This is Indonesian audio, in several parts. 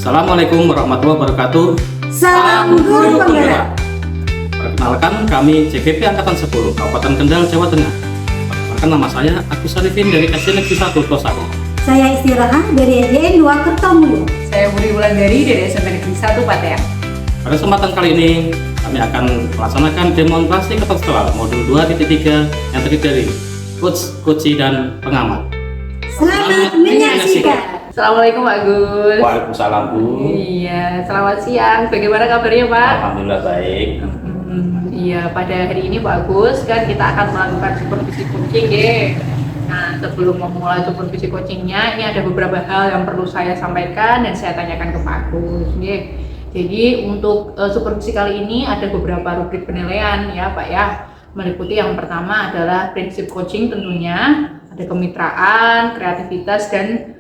Assalamualaikum warahmatullahi wabarakatuh. Salam Guru Penggerak. Perkenalkan, kami CGP Angkatan 10 Kabupaten Kendal, Jawa Tengah. Perkenalkan, nama saya Agus Arifin dari SD Negeri 1 Tosari. Saya Istirahat dari SDN 2 Kertomulyo. Saya Budi Wulandari dari SMP Negeri 1 Patean. Pada kesempatan kali ini, kami akan melaksanakan demonstrasi kontekstual modul 2.3 yang terdiri dari coach, coachee, dan pengamat. Selamat menyaksikan. Assalamualaikum Pak Gus. Waalaikumsalam, Bu. Iya, selamat siang. Bagaimana kabarnya Pak? Alhamdulillah baik. Iya, pada hari ini Pak Gus kan kita akan melakukan supervisi coaching ya. Nah, sebelum memulai supervisi coachingnya, ini ada beberapa hal yang perlu saya sampaikan dan saya tanyakan ke Pak Gus. Ya. Jadi untuk supervisi kali ini ada beberapa rubrik penilaian ya Pak ya. Meliputi yang pertama adalah prinsip coaching tentunya, ada kemitraan, kreativitas, dan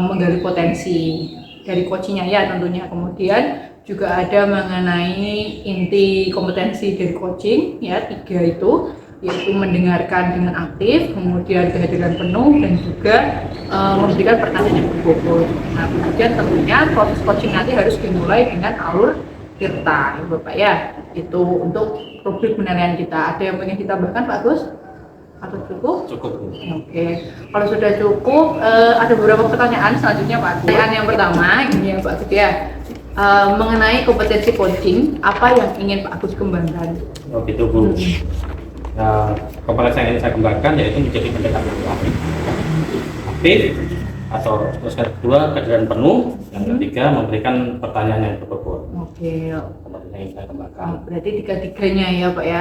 menggali potensi dari coachingnya ya tentunya. Kemudian juga ada mengenai inti kompetensi dari coaching ya, 3 itu, yaitu mendengarkan dengan aktif, kemudian kehadiran penuh, dan juga memberikan pertanyaan yang berbobot. Nah, kemudian tentunya proses coaching nanti harus dimulai dengan alur tirta ya Bapak ya. Itu untuk rubrik penilaian kita. Ada yang ingin ditambahkan Pak Gus? Atau cukup? Cukup, Bu. Oke, kalau sudah cukup, ada beberapa pertanyaan selanjutnya Pak. Pertanyaan yang pertama, ini ya Pak Gus ya, mengenai kompetensi coaching, apa yang ingin Pak Gus kembangkan? Oh gitu, Bu. Nah, kompetensi yang ingin saya kembangkan yaitu menjadi pendekar yang aktif, atau terus kedua kehadiran penuh, yang ketiga memberikan pertanyaan yang berbobot. Oke. Kompetensi yang ingin saya kembangkan. Berarti tiga-tiganya ya Pak ya,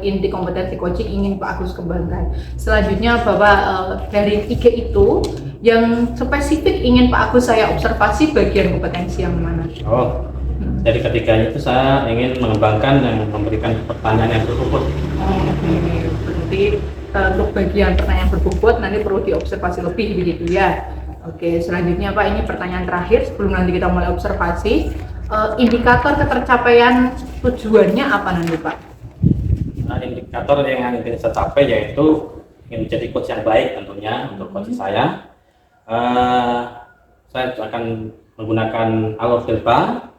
inti kompetensi coaching ingin Pak Agus kembangkan. Selanjutnya Bapak dari 3 itu yang spesifik ingin Pak Agus saya observasi bagian kompetensi yang mana? Oh, dari ketiganya itu saya ingin mengembangkan dan memberikan pertanyaan yang berbobot. Oke, berarti untuk bagian pertanyaan berbobot nanti perlu diobservasi lebih begitu ya. Oke, selanjutnya Pak, ini pertanyaan terakhir sebelum nanti kita mulai observasi. Indikator ketercapaian tujuannya apa nanti Pak? Nah, indikator yang ingin saya capai yaitu ingin menjadi coach yang baik tentunya untuk coach saya. Saya akan menggunakan alur delta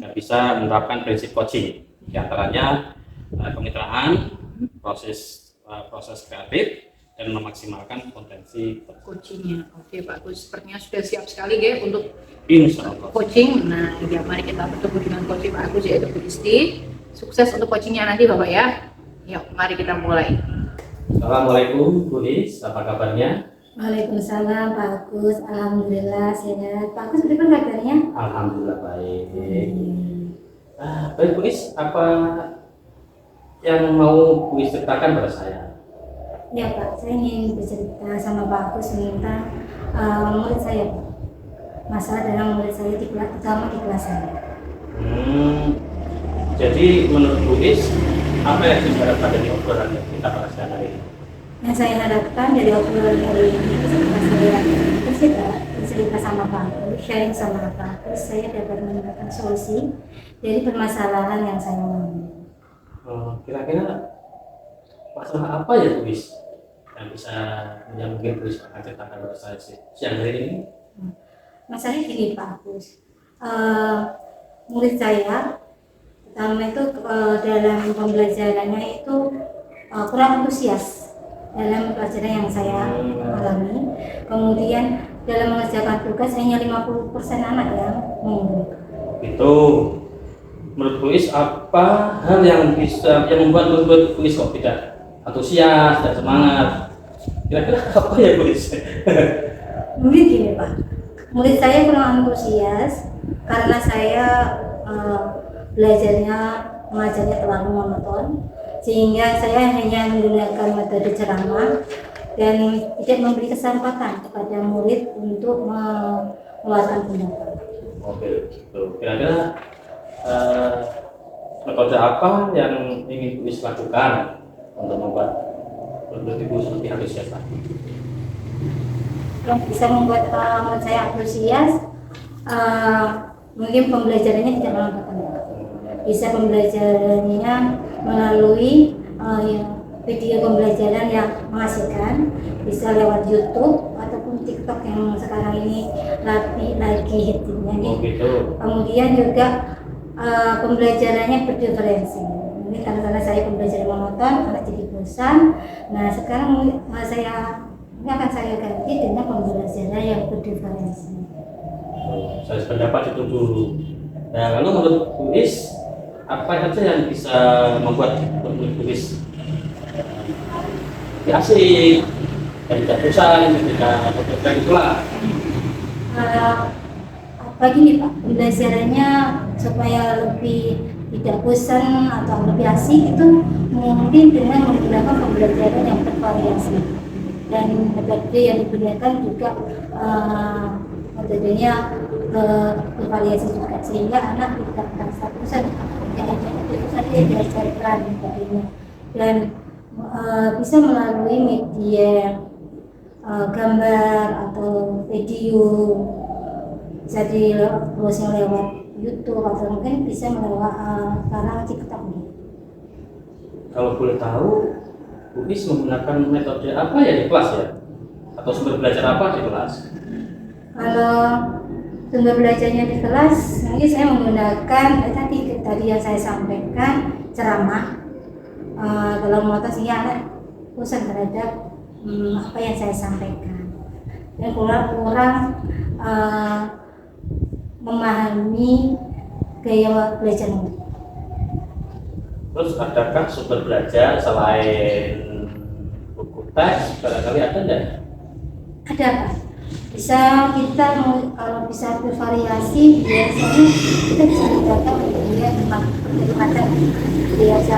dan bisa menerapkan prinsip coaching, di antaranya kemitraan, proses kreatif, dan memaksimalkan potensi Coachingnya. Oke Pak Gus, sepertinya sudah siap sekali ya untuk insya Allah. coaching. Nah, ya mari kita bertemu dengan coach Pak Agus yaitu Bu Isti. Sukses untuk coachingnya nanti Bapak ya. Yuk, mari kita mulai. Assalamualaikum Bu Is, apa kabarnya? Waalaikumsalam Pak Agus. Alhamdulillah sehat. Pak Agus bagaimana kabarnya? Alhamdulillah baik. Baik Bu Is, apa yang mau Bu Is ceritakan pada saya? Ya Pak, saya ingin bercerita sama Pak Agus minta murid saya Pak. Masalah dengan murid saya terutama di kelas saya. Jadi menurut Bu Is, apa yang diharapkan dari obrolan kita pada siang hari ini? Yang saya harapkan dari obrolan hari ini setelah saya bercerita sama Pak Agus, sharing sama Pak Agus, saya dapat menemukan solusi dari permasalahan yang saya alami. Kira-kira masalah apa ya Bu Is yang mungkin Bu Is akan ceritakan pada saya siang hari ini? Masalahnya gini Pak Agus, murid saya pertama itu dalam pembelajarannya itu kurang antusias dalam pelajaran yang saya alami. Kemudian dalam mengerjakan tugas hanya 50% anak yang mengumpulkan. Itu menurut Bu Is, apa hal yang membuat Bu Is kok tidak antusias dan semangat? Kira-kira apa ya Bu Is? Mungkin gini Pak, murid saya kurang antusias karena saya mengajarnya terlalu monoton, sehingga saya hanya menggunakan metode ceramah dan tidak memberi kesempatan kepada murid untuk mengeluarkan pendapat. Oke, gitu. Kira-kira metode apa yang ingin Bu Is lakukan untuk membuat murid Ibu lebih antusias lagi? Yang bisa membuat murid saya antusias, mungkin pembelajarannya tidak melakukan. Bisa pembelajarannya melalui video pembelajaran yang menghasilkan, bisa lewat YouTube ataupun TikTok yang sekarang ini lagi hitnya Oh nih. gitu. Kemudian juga pembelajarannya berdiferensi. Ini karena saya pembelajaran monoton, anak jadi bosan. Nah sekarang ini akan saya ganti dengan pembelajaran yang berdiferensi. Saya sependapat itu dulu. Nah, lalu menurut Bu Is, apa saja yang bisa membuat Bu Is asik dan tidak bosan ketika bekerja itulah? Begini Pak, pembelajarannya supaya lebih tidak bosan atau lebih asik itu mungkin dengan menggunakan pembelajaran yang bervariasi, dan metode yang digunakan juga metodenya bervariasi juga, sehingga anak tidak merasa bosan itu saja yang diajarkan metodenya, dan bisa melalui media gambar atau video, jadi browsing lewat YouTube atau mungkin bisa melewat kanal TikTok. Kalau boleh tahu, Bu Is menggunakan metode apa ya di kelas ya? Atau sumber belajar apa di kelas? Kalau sumber belajarnya di kelas, mungkin saya menggunakan tadi yang saya sampaikan, ceramah. Kalau mau tahu sehingga anak bosan terhadap apa yang saya sampaikan, dan kurang memahami gaya belajar. Terus adakah sumber belajar selain buku teks? Barangkali ada enggak? Ada Pak. Kita kalau bisa bervariasi, biasanya kita bisa mendapatkan media tentang berbagai macam biasa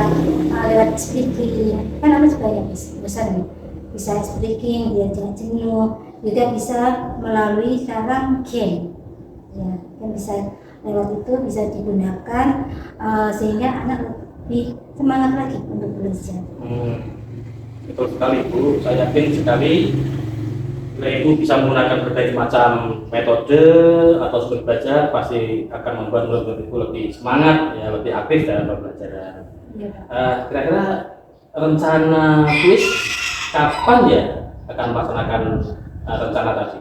lewat speaking. Kan ada juga yang bosan, bisa speaking, dia jangan jenuh, juga bisa melalui cara game. Ya, yang bisa lewat itu bisa digunakan sehingga anak lebih semangat lagi untuk belajar. Betul sekali Bu, saya yakin sekali Ibu bisa menggunakan berbagai macam metode atau sumber belajar, pasti akan membuat murid-muridku lebih semangat, ya, lebih aktif dalam pembelajaran. Ya. Kira-kira rencana kuis kapan ya akan melaksanakan rencana tadi?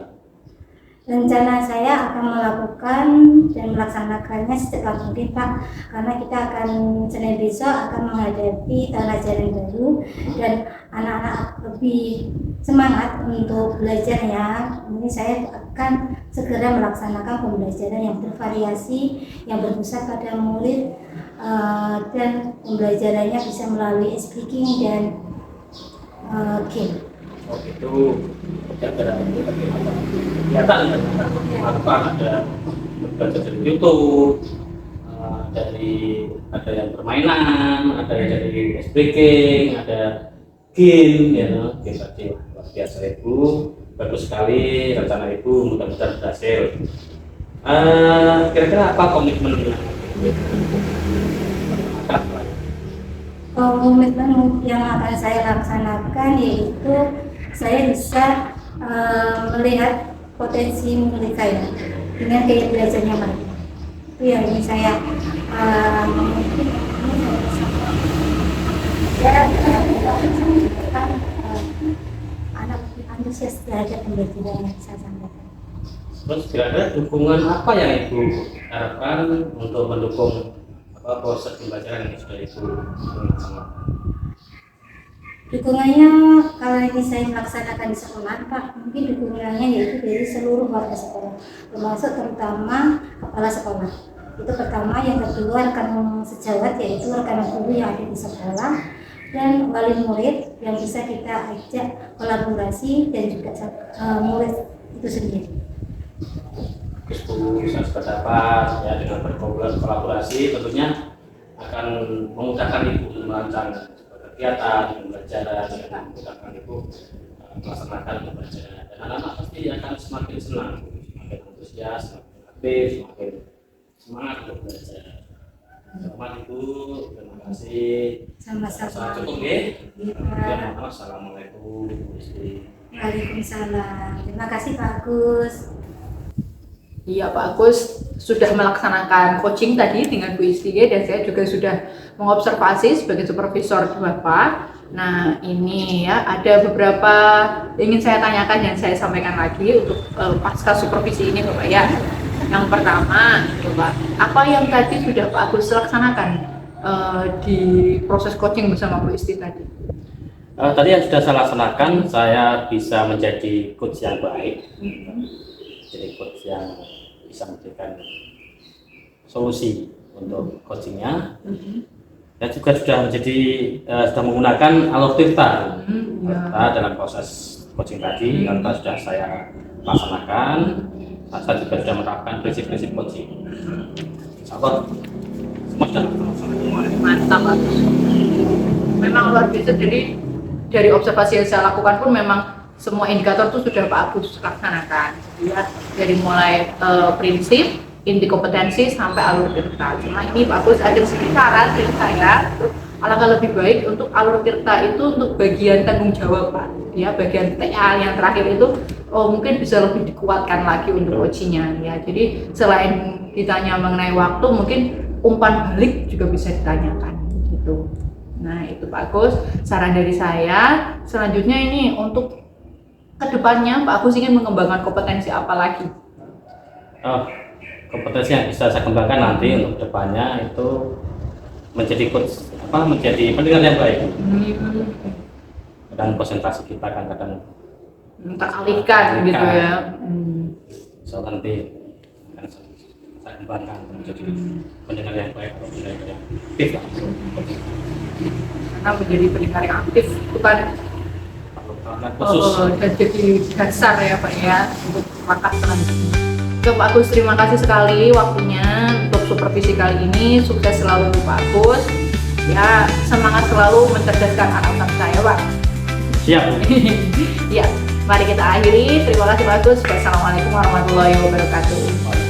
Rencana saya akan melakukan dan melaksanakannya secepat mungkin Pak, karena kita akan Senin besok akan menghadapi tahun ajaran baru dan anak-anak lebih semangat untuk belajarnya. Ini saya akan segera melaksanakan pembelajaran yang bervariasi, yang berpusat pada murid, dan pembelajarannya bisa melalui speaking dan game. Oh itu ada kegiatan melakukan, ada belajar dari YouTube, ada yang permainan, ada yang dari speaking, ada game, ya, game tadi luar biasa Ibu, bagus sekali rencana Ibu, mudah-mudahan berhasil. Kira-kira apa komitmen Komitmen yang akan saya laksanakan yaitu saya bisa melihat potensi murid saya dengan gaya belajarnya mereka. Itu yang ingin saya mungkin anak antusias terhadap pembelajaran yang saya sampaikan. Terus kira-kira dukungan apa yang Ibu harapkan untuk mendukung proses pembelajaran yang sudah Ibu laksanakan? Dukungannya kalau ini saya melaksanakan di sekolah Pak, mungkin dukungannya yaitu dari seluruh warga sekolah, termasuk terutama kepala sekolah. Itu pertama, yang kedua rekan sejawat yaitu rekan guru yang ada di sekolah, dan wali murid yang bisa kita ajak kolaborasi, dan juga murid itu sendiri. Bu, saya sependapat ya, dengan berkolaborasi tentunya akan memudahkan Ibu merancang kegiatan, pembelajaran, dan memudahkan Ibu melaksanakan pembelajaran. Dan anak-anak pasti akan semakin senang, semakin antusias, semakin aktif, semakin semangat untuk belajar. Selamat Ibu, terima kasih. Sama-sama. Cukup ya. Ya. Assalamualaikum. Waalaikumsalam. Terima kasih Pak Agus. Iya Pak Agus sudah melaksanakan coaching tadi dengan Bu Isti, dan saya juga sudah mengobservasi sebagai supervisor di Bapak Nah, ini ya ada beberapa ingin saya tanyakan dan saya sampaikan lagi untuk pasca supervisi ini Bapak ya. Yang pertama, Bapak, apa yang tadi sudah Pak Agus laksanakan di proses coaching bersama Bu Isti tadi? Tadi yang sudah saya laksanakan, saya bisa menjadi coach yang baik, jadi coach yang bisa memberikan solusi untuk coachingnya. Dan juga sudah sudah menggunakan alur tirta dalam proses coaching tadi. Alur sudah saya laksanakan. Saya juga sudah menerapkan prinsip-prinsip coaching. Insya Allah semua sudah laksanakan. Mantap, Agus. Memang luar biasa. Jadi dari observasi yang saya lakukan pun memang semua indikator itu sudah Pak Agus laksanakan. Ya, dari mulai prinsip, inti kompetensi sampai alur tirta. Cuma ini Pak Agus ada sedikit saran dari saya, alangkah lebih baik untuk alur tirta itu untuk bagian tanggung jawab Pak. Ya, bagian TA yang terakhir itu mungkin bisa lebih dikuatkan lagi untuk coachingnya. Ya, jadi selain ditanya mengenai waktu, mungkin umpan balik juga bisa ditanyakan gitu. Nah itu Pak Agus, saran dari saya. Selanjutnya ini untuk kedepannya Pak Agus ingin mengembangkan kompetensi apa lagi? Kompetensi yang bisa saya kembangkan nanti untuk depannya itu menjadi coach, menjadi pendengar yang baik. Kadang konsentrasi kita kan kadang teralihkan gitu ya. So nanti akan saya kembangkan menjadi pendengar yang baik atau pendengar yang aktif lah. Karena menjadi pendengar yang aktif bukan khusus dan jadi dasar ya Pak ya untuk langkah selanjutnya. Oke Pak Agus, terima kasih sekali waktunya untuk supervisi kali ini. Sukses selalu Pak Agus. Ya, semangat selalu mencerdaskan anak-anak saya Pak. Siap. Ya, mari kita akhiri. Terima kasih Pak Agus. Wassalamualaikum warahmatullahi wabarakatuh.